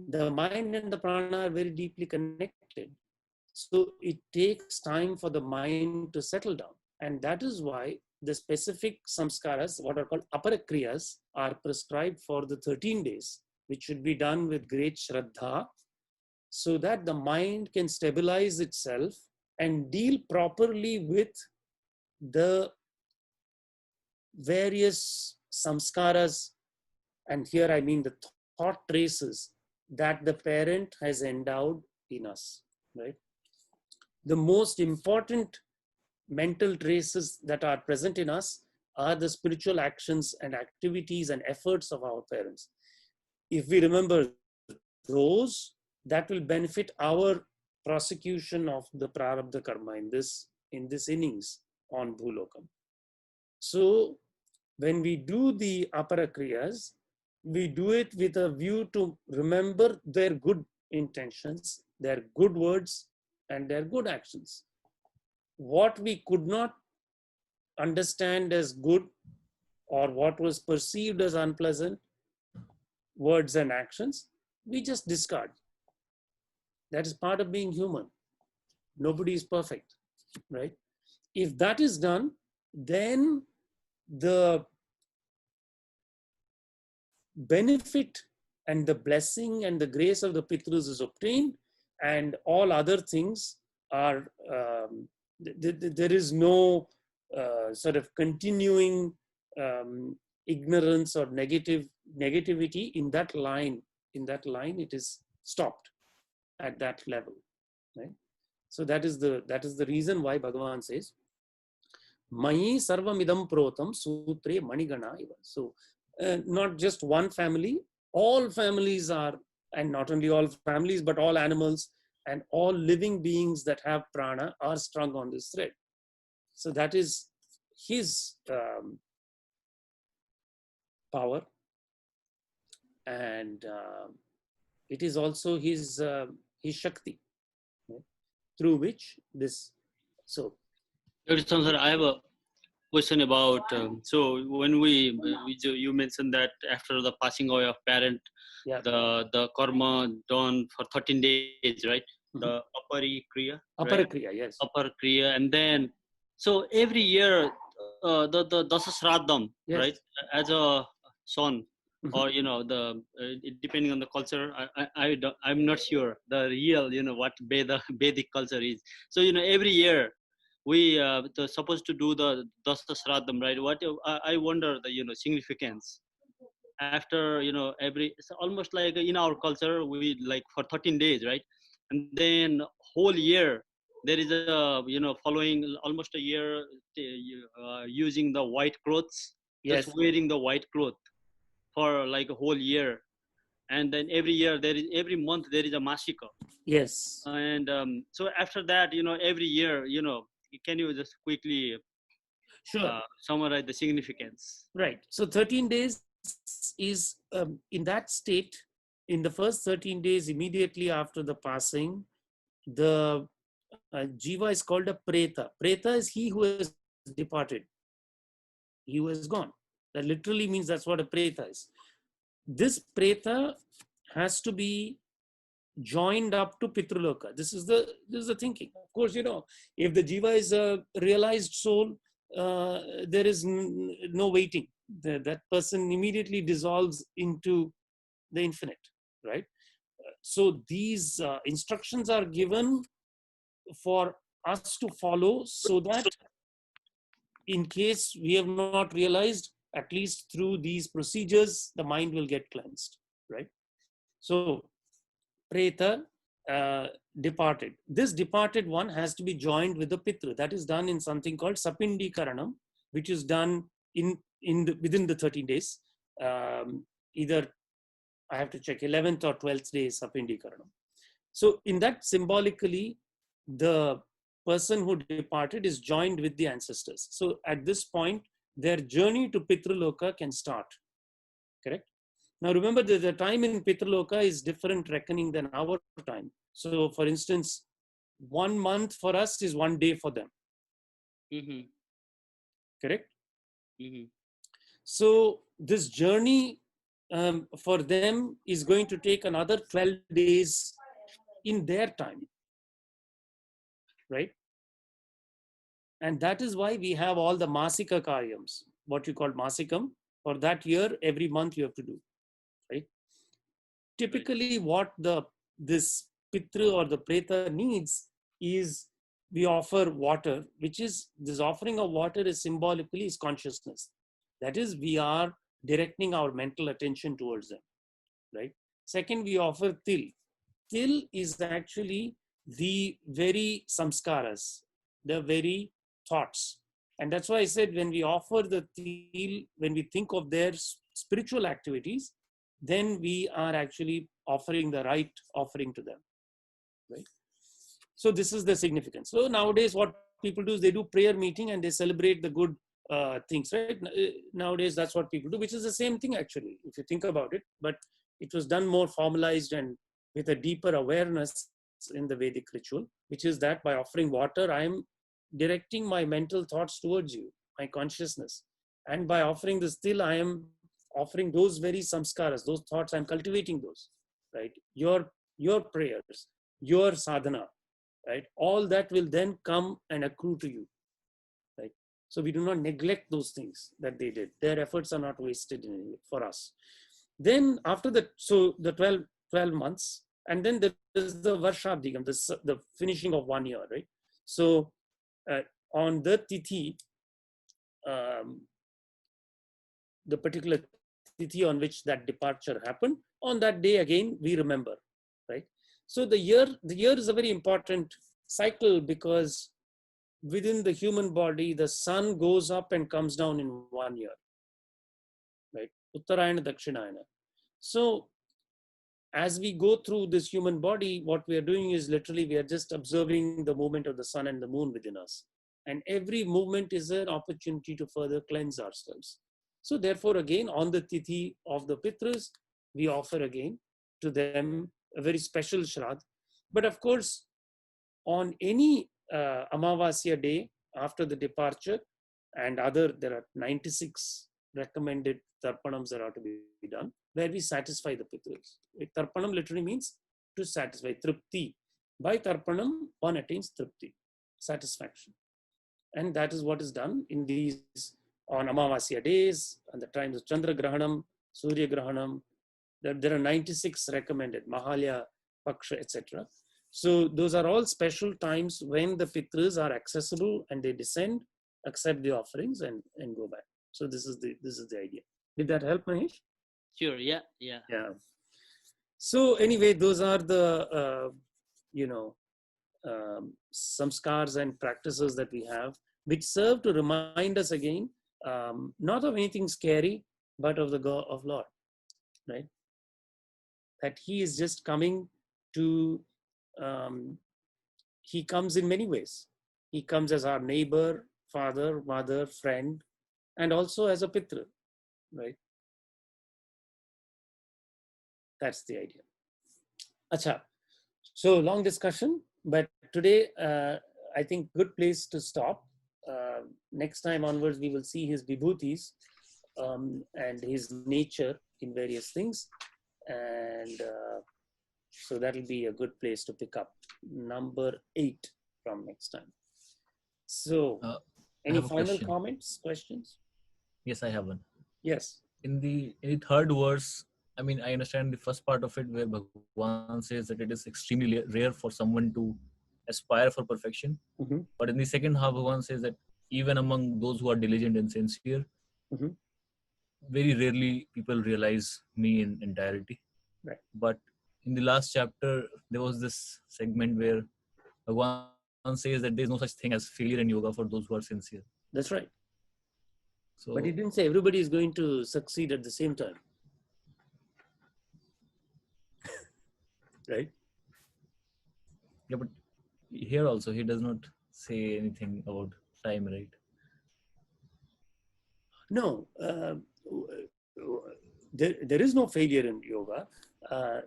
the mind and the prana are very deeply connected. So it takes time for the mind to settle down. And that is why the specific samskaras, what are called aparakriyas, are prescribed for the 13 days, which should be done with great shraddha, so that the mind can stabilize itself and deal properly with the various samskaras, and here I mean the thought traces that the parent has endowed in us, right? The most important mental traces that are present in us are the spiritual actions and activities and efforts of our parents. If we remember those, that will benefit our prosecution of the prarabdha karma in this innings on Bhulokam. So when we do the aparakriyas, we do it with a view to remember their good intentions, their good words, and their good actions. What we could not understand as good, or what was perceived as unpleasant words and actions, we just discard. That is part of being human. Nobody is perfect, right? If that is done, then the benefit and the blessing and the grace of the Pitrus is obtained, and all other things are, there is no sort of continuing ignorance or negativity in that line. In that line, it is stopped at that level, right? So that is the reason why Bhagavan says, Mayi sarvamidam protam sutre manigana iva. So not just one family, all families are, and not only all families, but all animals and all living beings that have prana are strung on this thread. So that is his power, and it is also his Shakti, right? Through which this. So, Sir, I have a question about, so when you mentioned that after the passing away of parent, yeah, the karma done for 13 days, right? The Apari Kriya, right? Aparakriya, yes. Upper Kriya, and then so every year the Dasasradam, Yes. right? As a son, or depending on the culture, I'm not sure the real what Vedic culture is. So every year we supposed to do the Dasasradam, right? What I wonder the significance after every, it's almost like in our culture we like for 13 days, right? And then whole year there is a following almost a year using the white clothes, Yes. just wearing the white cloth for like a whole year. And then every year every month there is a masika. Yes. And so after that every year can you just quickly summarize the significance? Right. So 13 days is in that state. In the first 13 days immediately after the passing, the jiva is called a preta. Preta is he who has departed, he who has gone. That literally means that's what a preta is. This preta has to be joined up to Pitraloka. This is the thinking. Of course, if the jiva is a realized soul, there is no waiting. That person immediately dissolves into the infinite, right? So these instructions are given for us to follow, so that in case we have not realized, at least through these procedures, the mind will get cleansed, right? So Preta departed. This departed one has to be joined with the Pitra. That is done in something called Sapindi Karanam, which is done within the 13 days. Either I have to check 11th or 12th day is Sapindi Karanam. So in that, symbolically, the person who departed is joined with the ancestors. So at this point, their journey to Pitraloka can start. Correct? Now remember, the time in Pitraloka is different reckoning than our time. So for instance, 1 month for us is 1 day for them. Mm-hmm. Correct? Mm-hmm. So this journey for them is going to take another 12 days in their time. right? And that is why we have all the Masika Karyams, what you call Masikam. For that year, every month you have to do, right? Typically, what this Pitra or the Preta needs is we offer water, which is, this offering of water is symbolically is consciousness. That is, we are directing our mental attention towards them, right? Second, we offer til. Til is actually the very samskaras, the very thoughts. And that's why I said when we offer the til, when we think of their spiritual activities, then we are actually offering the right offering to them, right? So this is the significance. So nowadays what people do is they do prayer meeting and they celebrate the good things, right? Nowadays that's what people do, which is the same thing actually, if you think about it, but it was done more formalized and with a deeper awareness in the Vedic ritual, which is that by offering water, I am directing my mental thoughts towards you, my consciousness. And by offering this til, I am offering those very samskaras, those thoughts, I'm cultivating those, right? Your prayers, your sadhana, right? All that will then come and accrue to you, right? So we do not neglect those things that they did. Their efforts are not wasted in any way for us. Then after the, so the 12 months, and then there is the Varshabdikam, the finishing of 1 year, right? So on the Tithi, the particular Tithi on which that departure happened, on that day again, we remember, right? So the year is a very important cycle because within the human body, the sun goes up and comes down in 1 year, right? Uttarayana, Dakshinayana. So as we go through this human body, what we are doing is literally we are just observing the movement of the sun and the moon within us. And every movement is an opportunity to further cleanse ourselves. So therefore, again, on the Tithi of the Pitras, we offer again to them a very special Shraddh. But of course, on any Amavasya day after the departure and there are 96 recommended Tarpanams that are to be done, where we satisfy the Pitras. Tarpanam literally means to satisfy, Tripti. By Tarpanam, one attains Tripti, satisfaction. And that is what is done in these, on Amavasya days, and the times of Chandra Grahanam, Surya Grahanam. There are 96 recommended, Mahalya, Paksha, etc. So those are all special times when the Pitras are accessible and they descend, accept the offerings and go back. So this is the idea. Did that help, Mahesh? Sure. Yeah. So anyway, those are the samskars and practices that we have, which serve to remind us again, not of anything scary, but of the God of Lord, right? That He is just coming to. He comes in many ways. He comes as our neighbor, father, mother, friend, and also as a Pitra, right? That's the idea. Acha. So long discussion, but today I think good place to stop. Next time onwards, we will see his vibhutis and his nature in various things. And so that'll be a good place to pick up. Number 8 from next time. So any final comments, questions? Yes, I have one. Yes. In the third verse, I mean, I understand the first part of it where Bhagavan says that it is extremely rare for someone to aspire for perfection. Mm-hmm. But in the second half, Bhagavan says that even among those who are diligent and sincere, mm-hmm. very rarely people realize me in entirety. Right. But in the last chapter, there was this segment where Bhagavan says that there is no such thing as failure in yoga for those who are sincere. That's right. So, but he didn't say everybody is going to succeed at the same time. Right? Yeah, but here also he does not say anything about time, right? No, there is no failure in yoga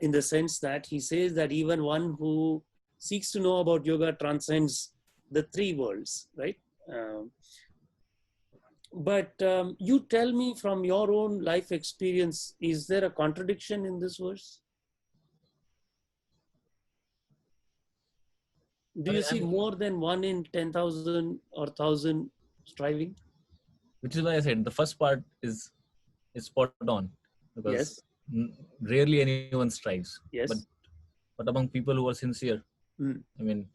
in the sense that he says that even one who seeks to know about yoga transcends the 3 worlds, right? But you tell me from your own life experience, is there a contradiction in this verse? Do you see more than 1 in 10,000 or 1,000 striving? Which is why I said the first part is spot on, because Yes. rarely anyone strives. Yes. But among people who are sincere, Mm. I mean,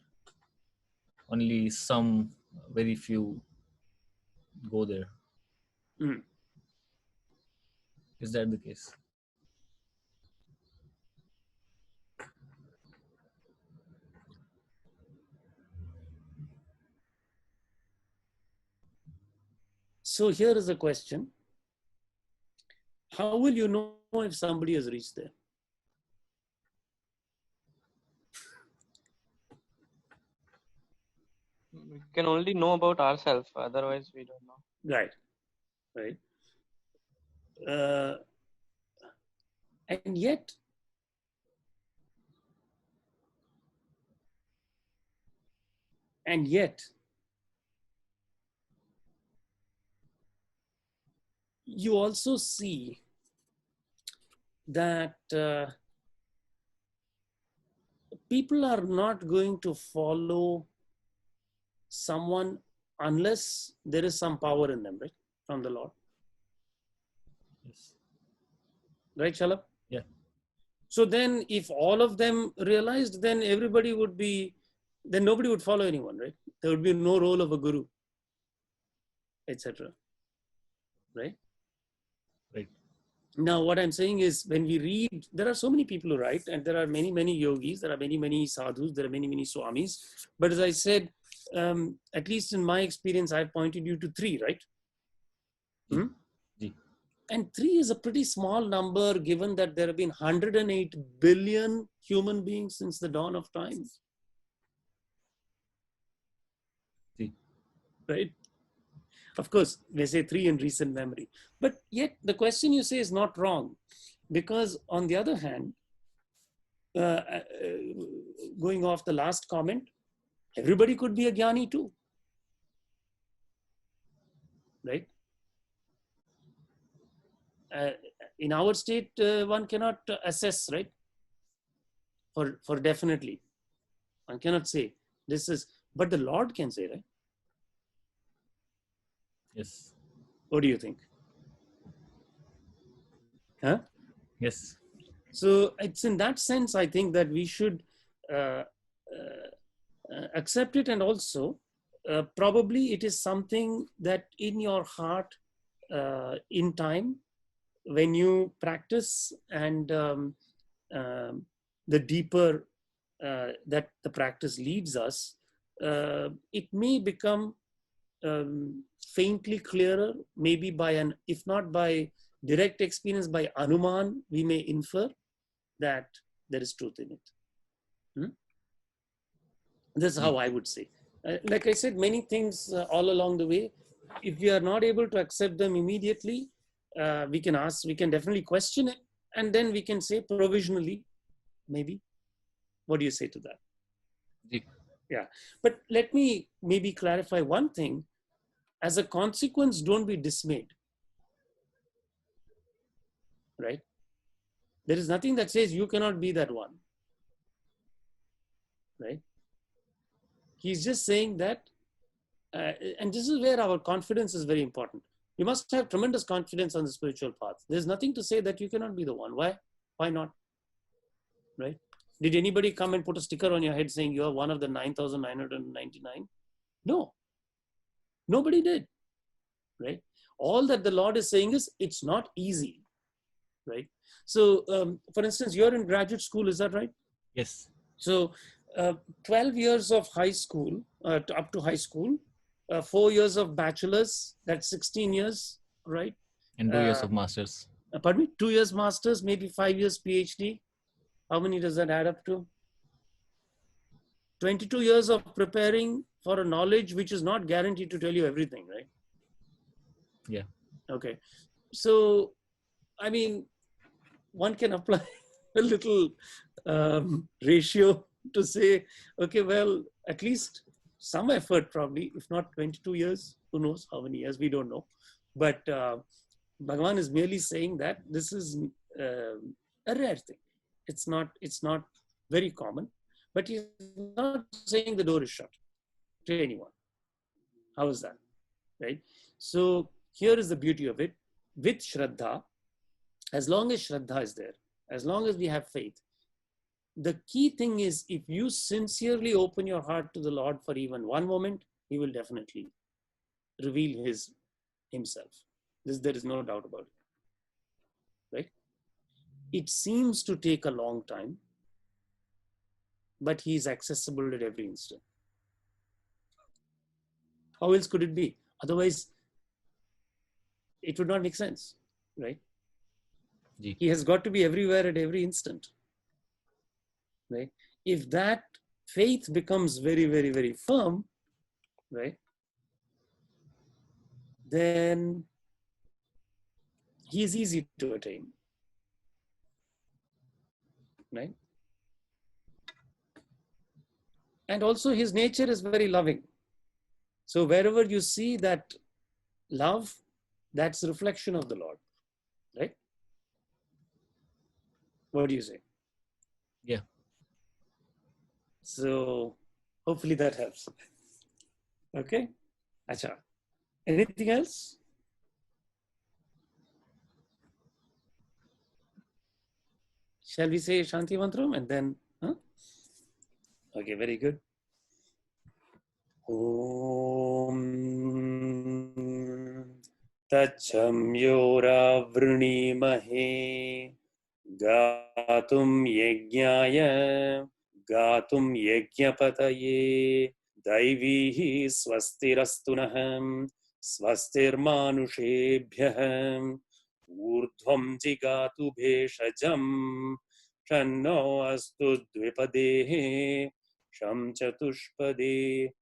only some very few go there. Mm. Is that the case? So here is a question. How will you know if somebody has reached there? We can only know about ourselves, otherwise we don't know. Right. Right. And yet, you also see that people are not going to follow someone unless there is some power in them, right? From the Lord. Yes. Right, Shalab? Yeah. So then if all of them realized, then everybody would be, then nobody would follow anyone, right? There would be no role of a guru, etc. Right? Right. Now, what I'm saying is when we read, there are so many people who write, and there are many, many yogis, there are many, many sadhus, there are many, many swamis. But as I said, at least in my experience, I've pointed you to 3, right? Hmm? And 3 is a pretty small number given that there have been 108 billion human beings since the dawn of time. Right? Of course, they say 3 in recent memory. But yet the question you say is not wrong. Because on the other hand, going off the last comment, everybody could be a jnani too. Right? In our state, one cannot assess, right? For definitely. One cannot say this is, but the Lord can say, right? Yes. What do you think? Huh? Yes. So it's in that sense, I think that we should accept it, and also probably it is something that in your heart, in time, when you practice and the deeper that the practice leads us, it may become faintly clearer, maybe by an, if not by direct experience, by anuman, we may infer that there is truth in it. This is how I would say. Like I said, many things all along the way, if we are not able to accept them immediately, we can ask, we can definitely question it, and then we can say provisionally, maybe. What do you say to that? Yeah. But let me maybe clarify one thing. As a consequence, don't be dismayed. Right? There is nothing that says you cannot be that one. Right? He's just saying that, and this is where our confidence is very important. You must have tremendous confidence on the spiritual path. There's nothing to say that you cannot be the one. Why? Why not? Right? Did anybody come and put a sticker on your head saying you are one of the 9,999? No. Nobody did. Right? All that the Lord is saying is it's not easy. Right? So, for instance, you're in graduate school, is that right? Yes. So, 12 years of high school, up to high school, 4 years of bachelor's, that's 16 years, right? And 2 years of master's. Pardon me? 2 years master's, maybe 5 years PhD. How many does that add up to? 22 years of preparing for a knowledge which is not guaranteed to tell you everything, right? Yeah. Okay. So, I mean, one can apply a little ratio to say, okay, well, at least some effort probably, if not 22 years, who knows how many years, we don't know. But Bhagavan is merely saying that this is a rare thing. It's not very common. but he's not saying the door is shut to anyone. How is that? Right? So here is the beauty of it. With Shraddha, as long as Shraddha is there, as long as we have faith, the key thing is if you sincerely open your heart to the Lord for even one moment, He will definitely reveal Himself. There is no doubt about it. Right? It seems to take a long time, but He is accessible at every instant. How else could it be? Otherwise, it would not make sense, right? Ji. He has got to be everywhere at every instant, right? If that faith becomes very, very, very firm, right, then He is easy to attain, right? And also His nature is very loving. So wherever you see that love, that's a reflection of the Lord, right? What do you say? Yeah. So hopefully that helps. Okay? Acha. Anything else? Shall we say Shanti Mantram and then, huh? Okay, very good. Om Tachamyora Vrunimahe Gatum Yajnaya Gatum Yajnapataye Daivihi Swastirastunaham Swastirmanushebhyaham Urdhvam Jigatu Bheshajam Shanno Astu Dvipadehe Sham Chatushpade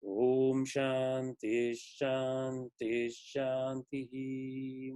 Om Shanti Shanti Shanti